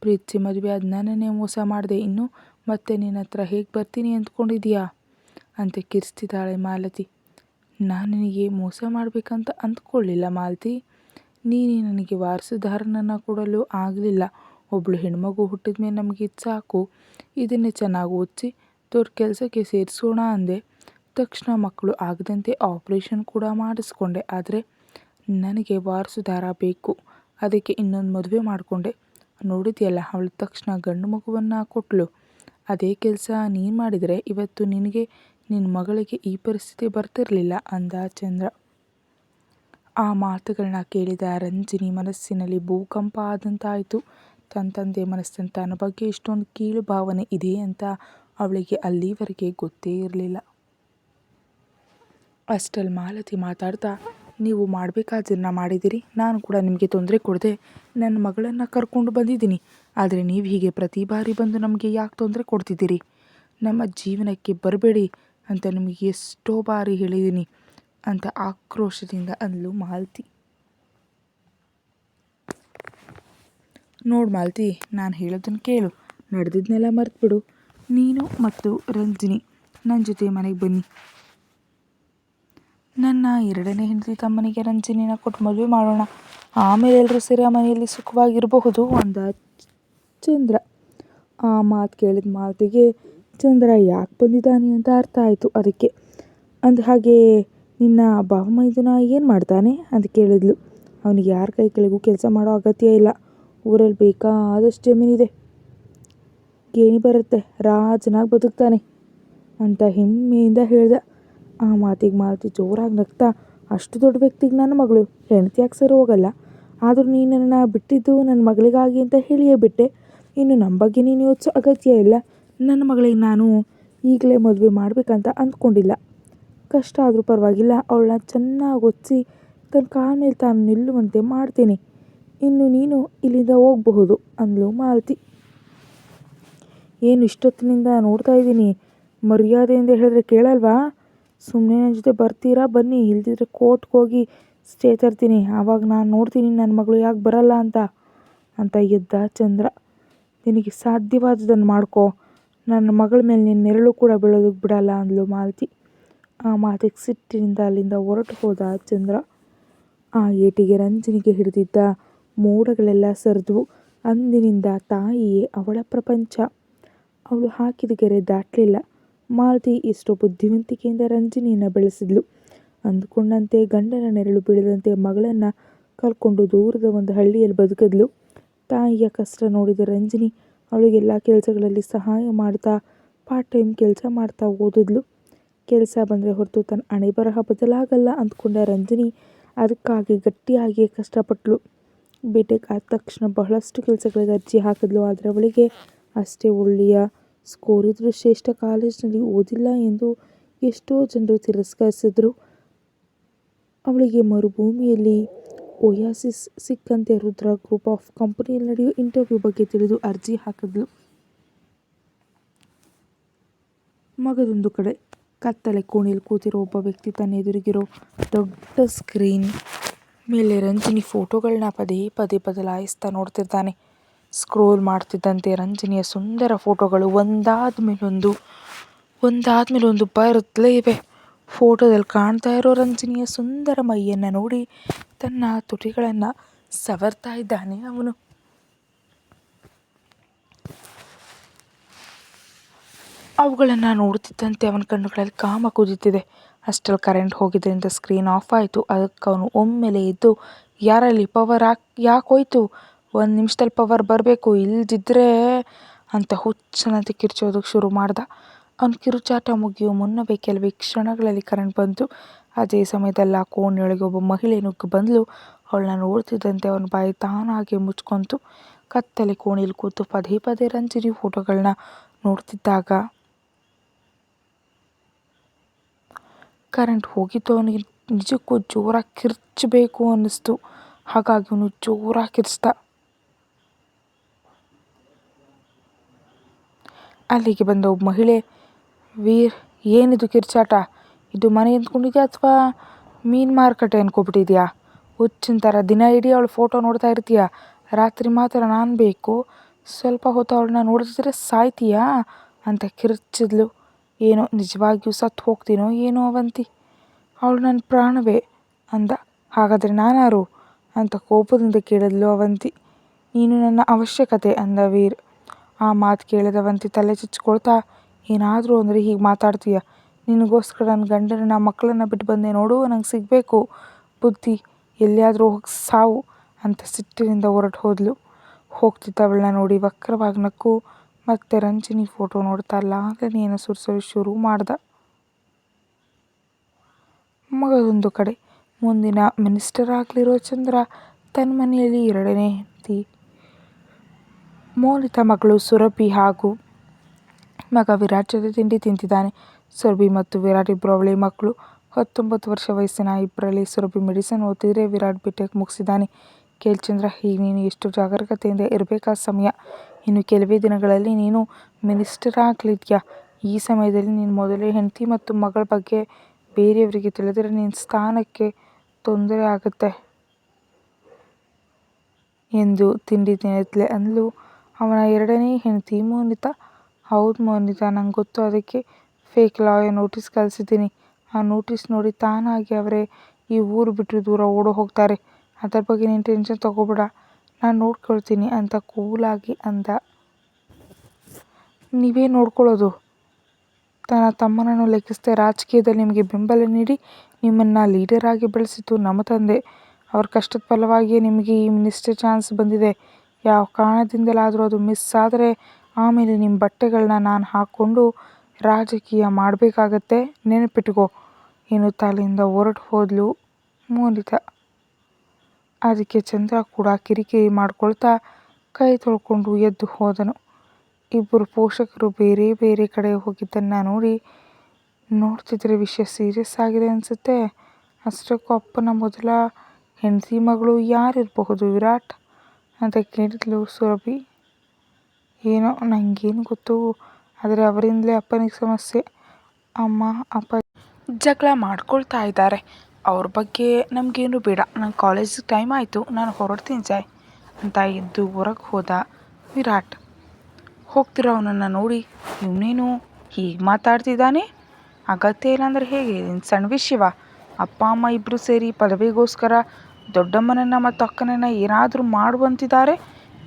ಪ್ರೀತಿಸಿ ಮದುವೆ ಆದ ನನ್ನನ್ನೇ ಮೋಸ ಮಾಡಿದೆ, ಇನ್ನು ಮತ್ತೆ ನಿನ್ನ ಹತ್ರ ಹೇಗೆ ಬರ್ತೀನಿ ಅಂದ್ಕೊಂಡಿದೀಯಾ ಅಂತ ಕಿರಿಸ್ತಿದ್ದಾಳೆ ಮಾಲತಿ. ನಾನು ನಿನಗೆ ಮೋಸ ಮಾಡಬೇಕಂತ ಅಂದ್ಕೊಳ್ಳಿಲ್ಲ ಮಾಲತಿ. ನೀನೇ ನನಗೆ ವಾರಸುದಾರನನ್ನು ಕೊಡಲು ಆಗಲಿಲ್ಲ. ಒಬ್ಬಳು ಹೆಣ್ಮಗು ಹುಟ್ಟಿದ ಮೇಲೆ ನಮಗೆ ಇದು ಸಾಕು. ಇದನ್ನೇ ಚೆನ್ನಾಗಿ ಓದಿಸಿ ದೊಡ್ಡ ಕೆಲಸಕ್ಕೆ ಸೇರಿಸೋಣ ಅಂದೆ. ತಕ್ಷಣ ಮಕ್ಕಳು ಆಗದಂತೆ ಆಪ್ರೇಷನ್ ಕೂಡ ಮಾಡಿಸ್ಕೊಂಡೆ. ಆದರೆ ನನಗೆ ವಾರಸುದಾರ ಬೇಕು. ಅದಕ್ಕೆ ಇನ್ನೊಂದು ಮದುವೆ ಮಾಡಿಕೊಂಡೆ. ನೋಡಿದ್ಯಲ್ಲ, ಅವಳು ತಕ್ಷಣ ಗಂಡು ಮಗುವನ್ನು ಕೊಟ್ಟಳು. ಅದೇ ಕೆಲಸ ನೀನು ಮಾಡಿದರೆ ಇವತ್ತು ನಿನಗೆ ನಿನ್ನ ಮಗಳಿಗೆ ಈ ಪರಿಸ್ಥಿತಿ ಬರ್ತಿರಲಿಲ್ಲ ಅಂದ ಚಂದ್ರ. ಆ ಮಾತುಗಳನ್ನ ಕೇಳಿದ ರಂಜನಿ ಮನಸ್ಸಿನಲ್ಲಿ ಭೂಕಂಪ ಆದಂತಾಯಿತು. ತನ್ನ ತಂದೆ ಮನಸ್ಸಲ್ಲಿ ತನ್ನ ಬಗ್ಗೆ ಇಷ್ಟೊಂದು ಕೀಳು ಭಾವನೆ ಇದೆ ಅಂತ ಅವಳಿಗೆ ಅಲ್ಲಿವರೆಗೆ ಗೊತ್ತೇ ಇರಲಿಲ್ಲ. ಅಷ್ಟರಲ್ಲಿ ಮಾಲತಿ ಮಾತಾಡ್ತಾ, ನೀವು ಮಾಡಬೇಕಾದನ್ನ ಮಾಡಿದ್ದೀರಿ. ನಾನು ಕೂಡ ನಿಮಗೆ ತೊಂದರೆ ಕೊಡದೆ ನನ್ನ ಮಗಳನ್ನು ಕರ್ಕೊಂಡು ಬಂದಿದ್ದೀನಿ. ಆದರೆ ನೀವು ಹೀಗೆ ಪ್ರತಿ ಬಾರಿ ಬಂದು ನಮಗೆ ಯಾಕೆ ತೊಂದರೆ ಕೊಡ್ತಿದ್ದೀರಿ? ನಮ್ಮ ಜೀವನಕ್ಕೆ ಬರಬೇಡಿ ಅಂತ ನಿಮಗೆ ಎಷ್ಟೋ ಬಾರಿ ಹೇಳಿದ್ದೀನಿ ಅಂತ ಆಕ್ರೋಶದಿಂದ ಅಂದ್ಲು ಮಾಲತಿ. ನೋಡು ಮಾಲತಿ, ನಾನು ಹೇಳೋದನ್ನು ಕೇಳು. ನಡೆದಿದ್ದನ್ನೆಲ್ಲ ಮರೆತುಬಿಡು. ನೀನು ಮತ್ತು ರಂಜನಿ ನನ್ನ ಜೊತೆ ಮನೆಗೆ ಬನ್ನಿ. ನನ್ನ 2ನೇ ಹೆಂಡತಿ ತಮ್ಮನಿಗೆ ರಂಜನಿನ ಕೊಟ್ಟು ಮದುವೆ ಮಾಡೋಣ. ಆಮೇಲೆ ಎಲ್ಲರೂ ಸೇರಿ ಆ ಮನೆಯಲ್ಲಿ ಸುಖವಾಗಿರಬಹುದು ಅಂದ ಚಂದ್ರ. ಆ ಮಾತು ಕೇಳಿದ ಮಾತಿಗೆ ಚಂದ್ರ ಯಾಕೆ ಬಂದಿದ್ದಾನೆ ಅಂತ ಅರ್ಥ ಆಯಿತು. ಅದಕ್ಕೆ ಹಾಗೆ ನಿನ್ನ ಭಾವ ಮೈದುನ ಏನು ಮಾಡ್ತಾನೆ ಅಂತ ಕೇಳಿದ್ಲು. ಅವನಿಗೆ ಯಾರ ಕೈ ಕೆಳಗೂ ಕೆಲಸ ಮಾಡೋ ಅಗತ್ಯ ಇಲ್ಲ. ಊರಲ್ಲಿ ಬೇಕಾದಷ್ಟು ಜಮೀನಿದೆ, ಗೇಣಿ ಬರುತ್ತೆ, ರಾಜನಾಗಿ ಬದುಕ್ತಾನೆ ಅಂತ ಹೆಮ್ಮೆಯಿಂದ ಹೇಳ್ದ. ಆ ಮಾತಿಗೆ ಮಾಲತಿ ಜೋರಾಗಿ ನಗ್ತಾ, ಅಷ್ಟು ದೊಡ್ಡ ವ್ಯಕ್ತಿಗೆ ನನ್ನ ಮಗಳು ಹೆಂಡತಿಯಾಗಿ ಸರಿ ಹೋಗಲ್ಲ. ಆದರೂ ನೀನು ನನ್ನ ಬಿಟ್ಟಿದ್ದು ನನ್ನ ಮಗಳಿಗಾಗಿ ಅಂತ ಹೇಳಿಯೇ ಬಿಟ್ಟೆ. ಇನ್ನು ನಮ್ಮ ಬಗ್ಗೆ ನೀನು ಯೋಚಿಸೋ ಅಗತ್ಯ ಇಲ್ಲ. ನನ್ನ ಮಗಳಿಗೆ ನಾನು ಈಗಲೇ ಮದುವೆ ಮಾಡಬೇಕಂತ ಅಂದ್ಕೊಂಡಿಲ್ಲ. ಕಷ್ಟ ಆದರೂ ಪರವಾಗಿಲ್ಲ, ಅವಳನ್ನ ಚೆನ್ನಾಗಿ ಓದಿಸಿ ತನ್ನ ಕಾಲ ಮೇಲೆ ತಾನು ನಿಲ್ಲುವಂತೆ ಮಾಡ್ತೀನಿ. ಇನ್ನು ನೀನು ಇಲ್ಲಿಂದ ಹೋಗಬಹುದು ಅಂದ್ಲು ಮಾಲತಿ. ಏನು ಇಷ್ಟೊತ್ತಿನಿಂದ ನೋಡ್ತಾ ಇದ್ದೀನಿ, ಮರ್ಯಾದೆಯಿಂದ ಹೇಳಿದ್ರೆ ಕೇಳಲ್ವಾ? ಸುಮ್ಮನೆ ನನ್ನ ಜೊತೆ ಬರ್ತೀರಾ? ಬನ್ನಿ, ಇಲ್ದಿದ್ರೆ ಕೋರ್ಟ್ಗೆ ಹೋಗಿ ಸ್ಟೇ ತರ್ತೀನಿ. ಆವಾಗ ನಾನು ನೋಡ್ತೀನಿ ನನ್ನ ಮಗಳು ಯಾಕೆ ಬರಲ್ಲ ಅಂತ ಎದ್ದ ಚಂದ್ರ. ನಿನಗೆ ಸಾಧ್ಯವಾದದನ್ನು ಮಾಡ್ಕೋ, ನನ್ನ ಮಗಳ ಮೇಲೆ ನಿನ್ನ ನೆರಳು ಕೂಡ ಬೀಳೋದಕ್ಕೆ ಬಿಡಲ್ಲ ಅಂದ್ಲು ಮಾಲತಿ. ಆ ಮಾತಿಗೆ ಸಿಟ್ಟಿನಿಂದ ಅಲ್ಲಿಂದ ಹೊರಟು ಹೋದ ಚಂದ್ರ. ಆ ಏಟಿಗೆ ರಂಜನಿಗೆ ಹಿಡಿದಿದ್ದ ಮೋಡಗಳೆಲ್ಲ ಸರಿದ್ವು. ಅಂದಿನಿಂದ ತಾಯಿಯೇ ಅವಳ ಪ್ರಪಂಚ. ಅವಳು ಹಾಕಿದ ಗೆರೆ ದಾಟಲಿಲ್ಲ. ಮಾಲತಿ ಎಷ್ಟೋ ಬುದ್ಧಿವಂತಿಕೆಯಿಂದ ರಂಜನಿಯನ್ನು ಬೆಳೆಸಿದ್ಲು. ಅಂದುಕೊಂಡಂತೆ ಗಂಡನ ನೆರಳು ಬೀಳದಂತೆ ಮಗಳನ್ನು ಕರ್ಕೊಂಡು ದೂರದ ಒಂದು ಹಳ್ಳಿಯಲ್ಲಿ ಬದುಕಿದ್ಲು. ತಾಯಿಯ ಕಷ್ಟ ನೋಡಿದ ರಂಜನಿ ಅವಳಿಗೆಲ್ಲ ಕೆಲಸಗಳಲ್ಲಿ ಸಹಾಯ ಮಾಡ್ತಾ ಪಾರ್ಟ್ ಟೈಮ್ ಕೆಲಸ ಮಾಡ್ತಾ ಓದಿದ್ಲು. ಕೆಲಸ ಬಂದರೆ ಹೊರತು ತನ್ನ ಹಣೆ ಬರಹ ಬದಲಾಗಲ್ಲ ಅಂದ್ಕೊಂಡ ರಂಜನಿ ಅದಕ್ಕಾಗಿ ಗಟ್ಟಿಯಾಗಿಯೇ ಕಷ್ಟಪಟ್ಟಳು. ಬಿಟೆಕ್ ಆದ ತಕ್ಷಣ ಬಹಳಷ್ಟು ಕೆಲಸಗಳಿಗೆ ಅರ್ಜಿ ಹಾಕಿದ್ಲು. ಆದರೆ ಅವಳಿಗೆ ಅಷ್ಟೇ ಒಳ್ಳೆಯ ಸ್ಕೋರ್ ಇದ್ದರೂ ಶ್ರೇಷ್ಠ ಕಾಲೇಜಿನಲ್ಲಿ ಓದಿಲ್ಲ ಎಂದು ಎಷ್ಟೋ ಜನರು ತಿರಸ್ಕರಿಸಿದ್ರು. ಅವಳಿಗೆ ಮರುಭೂಮಿಯಲ್ಲಿ ಒಯಾಸಿಸ್ ಸಿಕ್ಕಂತೆ ರುದ್ರ ಗ್ರೂಪ್ ಆಫ್ ಕಂಪನಿಯಲ್ಲಿ ನಡೆಯೋ ಇಂಟರ್ವ್ಯೂ ಬಗ್ಗೆ ತಿಳಿದು ಅರ್ಜಿ ಹಾಕಿದ್ಲು. ಮಗದೊಂದು ಕಡೆ ಕತ್ತಲೆ ಕೋಣೆಯಲ್ಲಿ ಕೂತಿರೋ ಒಬ್ಬ ವ್ಯಕ್ತಿ ತನ್ನ ಎದುರಿಗಿರೋ ದೊಡ್ಡ ಸ್ಕ್ರೀನ್ ಮೇಲೆ ರಂಜನಿ ಫೋಟೋಗಳನ್ನ ಪದೇ ಪದೇ ಬದಲಾಯಿಸ್ತಾ ನೋಡ್ತಿದ್ದಾನೆ. ಸ್ಕ್ರೋಲ್ ಮಾಡ್ತಿದ್ದಂತೆ ರಂಜನಿಯ ಸುಂದರ ಫೋಟೋಗಳು ಒಂದಾದ ಮೇಲೊಂದು ಬರುತ್ತಲೇ ಇವೆ. ಫೋಟೋದಲ್ಲಿ ಕಾಣ್ತಾ ಇರೋ ರಂಜನಿಯ ಸುಂದರ ಮೈಯನ್ನು ನೋಡಿ ತನ್ನ ತುಟಿಗಳನ್ನು ಸವರ್ತಾ ಇದ್ದಾನೆ ಅವನು. ಅವುಗಳನ್ನು ನೋಡುತ್ತಿದ್ದಂತೆ ಅವನ ಕಣ್ಣುಗಳಲ್ಲಿ ಕಾಮ ಕುದಿತಿದೆ. ಅಷ್ಟರಲ್ಲಿ ಕರೆಂಟ್ ಹೋಗಿದ್ದರಿಂದ ಸ್ಕ್ರೀನ್ ಆಫ್ ಆಯಿತು. ಅದಕ್ಕೆ ಅವನು ಒಮ್ಮೆಲೆ ಎದ್ದು, ಯಾರಲ್ಲಿ ಪವರ್ ಯಾಕೆ ಹೋಯ್ತು, 1 ನಿಮಿಷದಲ್ಲಿ ಪವರ್ ಬರಬೇಕು, ಇಲ್ದಿದ್ರೆ ಅಂತ ಹುಚ್ಚನಂತೆ ಕಿರ್ಚೋದಕ್ಕೆ ಶುರು ಮಾಡ್ದ. ಅವನ ಕಿರುಚಾಟ ಮುಗಿಯೋ ಮುನ್ನವೇ ಕೆಲವೇ ಕ್ಷಣಗಳಲ್ಲಿ ಕರೆಂಟ್ ಬಂತು. ಅದೇ ಸಮಯದಲ್ಲಿ ಆ ಕೋಣೆಯೊಳಗೆ ಒಬ್ಬ ಮಹಿಳೆ ನುಗ್ಗಿ ಬಂದಳು. ಅವಳನ್ನ ನೋಡ್ತಿದ್ದಂತೆ ಅವನ ಬಾಯಿ ತಾನಾಗೆ ಮುಚ್ಕೊಂತು. ಕತ್ತಲೆ ಕೋಣೆಯಲ್ಲಿ ಕೂತು ಪದೇ ಪದೇ ರಂಜಿನಿ ಫೋಟೋಗಳನ್ನ ನೋಡ್ತಿದ್ದಾಗ ಕರೆಂಟ್ ಹೋಗಿದ್ದು ಅವನಿಗೆ ನಿಜಕ್ಕೂ ಜೋರಾಗಿ ಕಿರ್ಚಬೇಕು ಅನ್ನಿಸ್ತು. ಹಾಗಾಗಿ ಅವನು ಜೋರಾಗಿ ಕಿರ್ಚ್ದ. ಅಲ್ಲಿಗೆ ಬಂದ ಒಬ್ಬ ಮಹಿಳೆ, ವೀರ್, ಏನಿದು ಕಿರ್ಚಾಟ? ಇದು ಮನೆ ಅಂದ್ಕೊಂಡಿದ್ಯಾ ಅಥವಾ ಮೀನು ಮಾರುಕಟ್ಟೆ ಅಂದ್ಕೊಬಿಟ್ಟಿದ್ಯಾ? ಹುಚ್ಚಿನ ಥರ ದಿನ ಇಡೀ ಅವಳು ಫೋಟೋ ನೋಡ್ತಾ ಇರ್ತೀಯ, ರಾತ್ರಿ ಮಾತ್ರ ನಾನು ಬೇಕು, ಸ್ವಲ್ಪ ಹೊತ್ತು ಅವಳನ್ನ ನೋಡ್ತಿದ್ರೆ ಸಾಯ್ತೀಯಾ ಅಂತ ಕಿರ್ಚಿದ್ಲು. ಏನೋ ನಿಜವಾಗಿಯೂ ಸತ್ತು ಹೋಗ್ತೀನೋ ಏನೋ ಅವಂತಿ, ಅವಳು ನನ್ನ ಪ್ರಾಣವೇ ಅಂದ. ಹಾಗಾದರೆ ನಾನಾರು ಅಂತ ಕೋಪದಿಂದ ಕೇಳಿದ್ಲು ಅವಂತಿ. ನೀನು ನನ್ನ ಅವಶ್ಯಕತೆ ಅಂದ ವೀರ್. ಆ ಮಾತು ಕೇಳಿದವಂತಿ ತಲೆ ಚಚ್ಕೊಳ್ತಾ, ಏನಾದರೂ ಅಂದರೆ ಹೀಗೆ ಮಾತಾಡ್ತೀಯ, ನಿನಗೋಸ್ಕರ ನನ್ನ ಗಂಡನ ಮಕ್ಕಳನ್ನ ಬಿಟ್ಟು ಬಂದೆ ನೋಡು, ನಂಗೆ ಸಿಗಬೇಕು ಬುದ್ಧಿ, ಎಲ್ಲಿಯಾದರೂ ಹೋಗಿ ಸಾವು ಅಂತ ಸಿಟ್ಟಿನಿಂದ ಹೊರಟು ಹೋದ್ಲು. ಹೋಗ್ತಿದ್ದವಳನ್ನ ನೋಡಿ ವಕ್ರವಾಗಿ ನಕ್ಕು ಮತ್ತೆ ರಂಜಿನಿ ಫೋಟೋ ನೋಡ್ತಾ ಲಾವಣಿಯನ್ನು ಸುರಿಸಲು ಶುರು ಮಾಡ್ದ. ಮಗದೊಂದು ಕಡೆ ಮುಂದಿನ ಮಿನಿಸ್ಟರ್ ಆಗಲಿರೋ ಚಂದ್ರ ತನ್ನ ಮನೆಯಲ್ಲಿ 2ನೇ ಹೆಂಡತಿ ಮೋನಿತಾ, ಮಗಳು ಸುರಭಿ ಹಾಗೂ ಮಗ ವಿರಾಟ್ ಜೊತೆ ತಿಂಡಿ ತಿಂತಿದ್ದಾನೆ. ಸುರಭಿ ಮತ್ತು ವಿರಾಟ್ ಇಬ್ಬರು ಅವಳಿ ಮಕ್ಕಳು. 19 ವರ್ಷ ವಯಸ್ಸಿನ ಇಬ್ಬರಲ್ಲಿ ಸುರಭಿ ಮೆಡಿಸಿನ್ ಓದ್ತಿದ್ರೆ, ವಿರಾಟ್ ಬಿಟೆಕ್ ಮುಗಿಸಿದ್ದಾನೆ. ಕೇಳ್ಚಂದ್ರ, ಈಗ ನೀನು ಎಷ್ಟು ಜಾಗರೂಕತೆಯಿಂದ ಇರಬೇಕಾದ ಸಮಯ. ಇನ್ನು ಕೆಲವೇ ದಿನಗಳಲ್ಲಿ ನೀನು ಮಿನಿಸ್ಟರ್ ಆಗಲಿದ್ಯಾ. ಈ ಸಮಯದಲ್ಲಿ ನಿನ್ನ ಮೊದಲೇ ಹೆಂಡತಿ ಮತ್ತು ಮಗಳ ಬಗ್ಗೆ ಬೇರೆಯವರಿಗೆ ತಿಳಿದರೆ ನಿನ್ನ ಸ್ಥಾನಕ್ಕೆ ತೊಂದರೆ ಆಗುತ್ತೆ ಎಂದು ತಿಂಡಿ ತಿನ್ನುತ್ತಲೇ ಅಂದ್ಲು ಅವನ 2ನೇ ಹೆಂಡತಿ ಮೋನಿತಾ. ಹೌದು ಮೋನಿತಾ, ನಂಗೆ ಗೊತ್ತು, ಅದಕ್ಕೆ ಫೇಕ್ ಲಾಯರ್ ನೋಟಿಸ್ ಕಳಿಸಿದ್ದೀನಿ. ಆ ನೋಟಿಸ್ ನೋಡಿ ತಾನಾಗಿ ಅವರೇ ಈ ಊರು ಬಿಟ್ಟು ದೂರ ಓಡೋ ಹೋಗ್ತಾರೆ. ಅದರ ಬಗ್ಗೆ ನೀನು ಟೆನ್ಷನ್ ತಗೋಬೇಡ, ನಾನು ನೋಡ್ಕೊಳ್ತೀನಿ ಅಂತ ಕೂಲಾಗಿ ಅಂದ. ನೀವೇ ನೋಡ್ಕೊಳ್ಳೋದು? ತನ್ನ ತಮ್ಮನನ್ನು ಲೆಕ್ಕಿಸದೆ ರಾಜಕೀಯದಲ್ಲಿ ನಿಮಗೆ ಬೆಂಬಲ ನೀಡಿ ನಿಮ್ಮನ್ನು ಲೀಡರ್ ಆಗಿ ಬೆಳೆಸಿದ್ದು ನಮ್ಮ ತಂದೆ. ಅವ್ರ ಕಷ್ಟದ ಫಲವಾಗಿಯೇ ನಿಮಗೆ ಈ ಮಿನಿಸ್ಟರ್ ಚಾನ್ಸ್ ಬಂದಿದೆ. ಯಾವ ಕಾರಣದಿಂದಲಾದರೂ ಅದು ಮಿಸ್ ಆದರೆ ಆಮೇಲೆ ನಿಮ್ಮ ಬಟ್ಟೆಗಳನ್ನ ನಾನು ಹಾಕ್ಕೊಂಡು ರಾಜಕೀಯ ಮಾಡಬೇಕಾಗತ್ತೆ, ನೆನಪಿಟ್ಕೋ ಎನ್ನುತ್ತಾ ಅಲ್ಲಿಂದ ಹೊರಟು ಹೋದ್ಲು ಮೋನಿತಾ. ಅದಕ್ಕೆ ಚಂದ್ರ ಕೂಡ ಕಿರಿಕಿರಿ ಮಾಡ್ಕೊಳ್ತಾ ಕೈ ತೊಳ್ಕೊಂಡು ಎದ್ದು ಹೋದನು. ಇಬ್ಬರು ಪೋಷಕರು ಬೇರೆ ಬೇರೆ ಕಡೆ ಹೋಗಿದ್ದನ್ನು ನೋಡ್ತಿದ್ರೆ ವಿಷಯ ಸೀರಿಯಸ್ ಆಗಿದೆ ಅನಿಸುತ್ತೆ. ಅಷ್ಟಕ್ಕೂ ಅಪ್ಪನ ಮೊದಲ ಹೆಂಡತಿ ಮಗಳು ಯಾರಿರಬಹುದು ವಿರಾಟ್ ಅಂತ ಕೇಳಿದ್ಲು ಸುರಭಿ. ಏನೋ ನನಗೇನು ಗೊತ್ತು, ಆದರೆ ಅವರಿಂದಲೇ ಅಪ್ಪನಿಗೆ ಸಮಸ್ಯೆ. ಅಮ್ಮ ಅಪ್ಪ ಜಗಳ ಮಾಡ್ಕೊಳ್ತಾ ಇದ್ದಾರೆ, ಅವ್ರ ಬಗ್ಗೆ ನಮಗೇನು ಬೇಡ, ನನ್ನ ಕಾಲೇಜಿಗೆ ಟೈಮ್ ಆಯಿತು, ನಾನು ಹೊರಡ್ತೀನಿ ಜಾಯ್ ಅಂತ ಎದ್ದು ಹೊರಗೆ ಹೋದ ವಿರಾಟ್. ಹೋಗ್ತಿರೋ ಅವನನ್ನು ನೋಡಿ, ಇವನೇನು ಹೀಗೆ ಮಾತಾಡ್ತಿದ್ದಾನೆ, ಅಗತ್ಯ ಇಲ್ಲಾಂದರೆ ಹೇಗೆ, ನಿನ್ನ ಸಣ್ಣ ವಿಷಯವ, ಅಪ್ಪ ಅಮ್ಮ ಇಬ್ಬರು ಸೇರಿ ಪದವಿಗೋಸ್ಕರ ದೊಡ್ಡಮ್ಮನನ್ನು ಮತ್ತು ಅಕ್ಕನನ್ನು ಏನಾದರೂ ಮಾಡುವಂತಿದ್ದಾರೆ.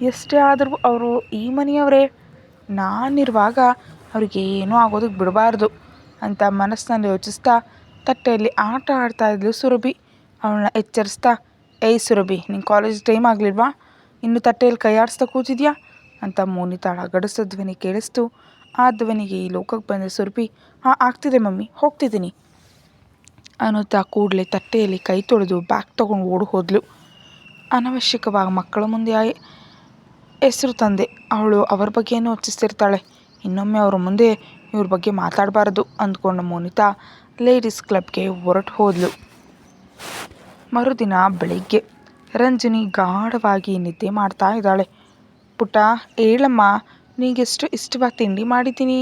ಎಷ್ಟೇ ಆದರೂ ಅವರು ಈ ಮನೆಯವರೇ, ನಾನಿರುವಾಗ ಅವ್ರಿಗೆ ಏನೂ ಆಗೋದಕ್ಕೆ ಬಿಡಬಾರ್ದು ಅಂತ ಮನಸ್ಸಿನಲ್ಲಿ ಯೋಚಿಸ್ತಾ ತಟ್ಟೆಯಲ್ಲಿ ಆಟ ಆಡ್ತಾ ಇದ್ಲು ಸುರಭಿ. ಅವಳನ್ನ ಎಚ್ಚರಿಸ್ತಾ, ಏಯ್ ಸುರಭಿ, ನಿನ್ನ ಕಾಲೇಜ್ ಟೈಮ್ ಆಗಲಿಲ್ವಾ, ಇನ್ನು ತಟ್ಟೆಯಲ್ಲಿ ಕೈ ಆಡಿಸ್ತಾ ಕೂತಿದ್ಯಾ ಅಂತ ಮೋನಿತಾಳ ಗಡಸು ಧ್ವನಿ ಕೇಳಿಸ್ತು. ಆ ಧ್ವನಿಗೆ ಈ ಲೋಕಕ್ಕೆ ಬಂದ ಸುರಭಿ, ಆಗ್ತಿದೆ ಮಮ್ಮಿ, ಹೋಗ್ತಿದ್ದೀನಿ ಅನ್ನುತ್ತಾ ಕೂಡಲೇ ತಟ್ಟೆಯಲ್ಲಿ ಕೈ ತೊಳೆದು ಬ್ಯಾಗ್ ತೊಗೊಂಡು ಓಡಿ ಹೋದ್ಲು. ಅನವಶ್ಯಕವಾಗಿ ಮಕ್ಕಳ ಮುಂದೆ ಹೆಸರು ತಂದೆ, ಅವಳು ಅವ್ರ ಬಗ್ಗೆನೂ ಯೋಚಿಸ್ತಿರ್ತಾಳೆ, ಇನ್ನೊಮ್ಮೆ ಅವ್ರ ಮುಂದೆ ಇವ್ರ ಬಗ್ಗೆ ಮಾತಾಡಬಾರ್ದು ಅಂದ್ಕೊಂಡು ಮೋನಿತಾ ಲೇಡೀಸ್ ಕ್ಲಬ್ಗೆ ಹೊರಟು ಹೋದ್ಲು. ಮರುದಿನ ಬೆಳಿಗ್ಗೆ ರಂಜಿನಿ ಗಾಢವಾಗಿ ನಿದ್ದೆ ಮಾಡ್ತಾ ಇದ್ದಾಳೆ. ಪುಟ್ಟ, ಹೇಳಮ್ಮ, ನಿನಗೆಷ್ಟು ಇಷ್ಟವಾದ ತಿಂಡಿ ಮಾಡಿದ್ದೀನಿ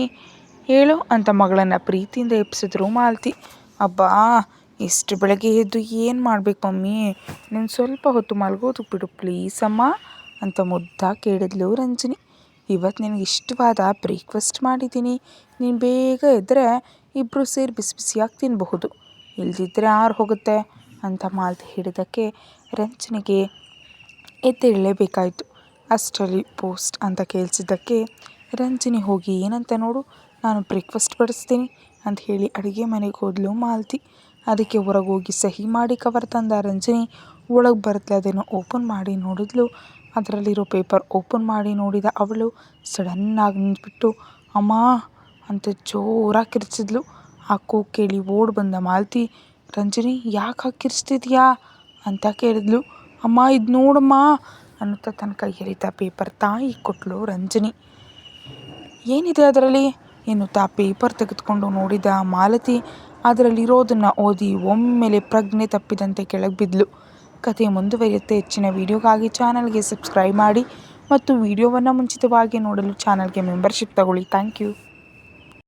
ಹೇಳು ಅಂತ ಮಗಳನ್ನು ಪ್ರೀತಿಯಿಂದ ಎಬ್ಸಿದ್ರು ಮಾಲತಿ. ಅಬ್ಬಾ, ಇಷ್ಟು ಬೆಳಗ್ಗೆ ಎದ್ದು ಏನು ಮಾಡಬೇಕು ಮಮ್ಮಿ, ನೀನು ಸ್ವಲ್ಪ ಹೊತ್ತು ಮಲಗೋದಕ್ಕೆ ಬಿಡು ಪ್ಲೀಸ್ ಅಮ್ಮ ಅಂತ ಮುದ್ದಾಗಿ ಕೇಳಿದ್ಲು ರಂಜಿನಿ. ಇವತ್ತು ನಿನಗೆ ಇಷ್ಟವಾದ ಬ್ರೇಕ್ಫಾಸ್ಟ್ ಮಾಡಿದ್ದೀನಿ, ನೀನು ಬೇಗ ಎದ್ದರೆ ಇಬ್ಬರು ಸೇರಿ ಬಿಸಿ ಬಿಸಿಯಾಗಿ ತಿನ್ನಬಹುದು, ಇಲ್ದಿದ್ದರೆ ಆರು ಹೋಗುತ್ತೆ ಅಂತ ಮಾಲತಿ ಹೇಳಿದ್ದಕ್ಕೆ ರಂಜಿನಿಗೆ ಎದ್ದೇಳಲೇಬೇಕಾಯಿತು. ಅಷ್ಟರಲ್ಲಿ ಪೋಸ್ಟ್ ಅಂತ ಕೇಳಿಸಿದ್ದಕ್ಕೆ ರಂಜಿನಿ ಹೋಗಿ ಏನಂತ ನೋಡು, ನಾನು ಬ್ರೇಕ್ಫಾಸ್ಟ್ ಬಡಿಸ್ತೀನಿ ಅಂತ ಹೇಳಿ ಅಡುಗೆ ಮನೆಗೆ ಹೋದ್ಲು ಮಾಲತಿ. ಅದಕ್ಕೆ ಹೊರಗೆ ಹೋಗಿ ಸಹಿ ಮಾಡಿ ಕವರ್ ತಂದ ರಂಜನಿ ಒಳಗೆ ಬರ್ತಲೆ ಅದನ್ನು ಓಪನ್ ಮಾಡಿ ನೋಡಿದ್ಲು. ಅದರಲ್ಲಿರೋ ಪೇಪರ್ ಓಪನ್ ಮಾಡಿ ನೋಡಿದ ಅವಳು ಸಡನ್ನಾಗಿ ನಿಂತ್ಬಿಟ್ಟು ಅಮ್ಮ ಅಂತ ಜೋರಾಗಿ ಕಿರ್ಚಿದ್ಲು. ಆ ಕೂಗು ಕೇಳಿ ಓಡ್ ಬಂದ ಮಾಲತಿ ರಂಜನಿ ಯಾಕೆ ಹಾಗೆ ಕಿರ್ಚ್ತಿದ್ಯಾ ಅಂತ ಕೇಳಿದ್ಲು. ಅಮ್ಮ ಇದು ನೋಡಮ್ಮ ಅನ್ನುತ್ತಾ ತನ್ನ ಕೈಯಲ್ಲಿದ್ದ ಪೇಪರ್ ತಾಯಿಗೆ ಕೊಟ್ಟಳು ರಂಜನಿ. ಏನಿದೆ ಅದರಲ್ಲಿ ಎನ್ನುತ್ತಾ ಪೇಪರ್ ತೆಗೆದುಕೊಂಡು ನೋಡಿದ ಮಾಲತಿ ಅದರಲ್ಲಿರೋದನ್ನು ಓದಿ ಒಮ್ಮೆಲೆ ಪ್ರಜ್ಞೆ ತಪ್ಪಿದಂತೆ ಕೆಳಗೆ ಬಿದ್ಲು. ಕತೆ ಮುಂದುವರಿಯುತ್ತೆ. ಹೆಚ್ಚಿನ ವಿಡಿಯೋಗಾಗಿ ಚಾನಲ್ಗೆ ಸಬ್ಸ್ಕ್ರೈಬ್ ಮಾಡಿ ಮತ್ತು ವಿಡಿಯೋವನ್ನು ಮುಂಚಿತವಾಗಿ ನೋಡಲು ಚಾನಲ್ಗೆ ಮೆಂಬರ್ಶಿಪ್ ತಗೊಳ್ಳಿ. Thank you.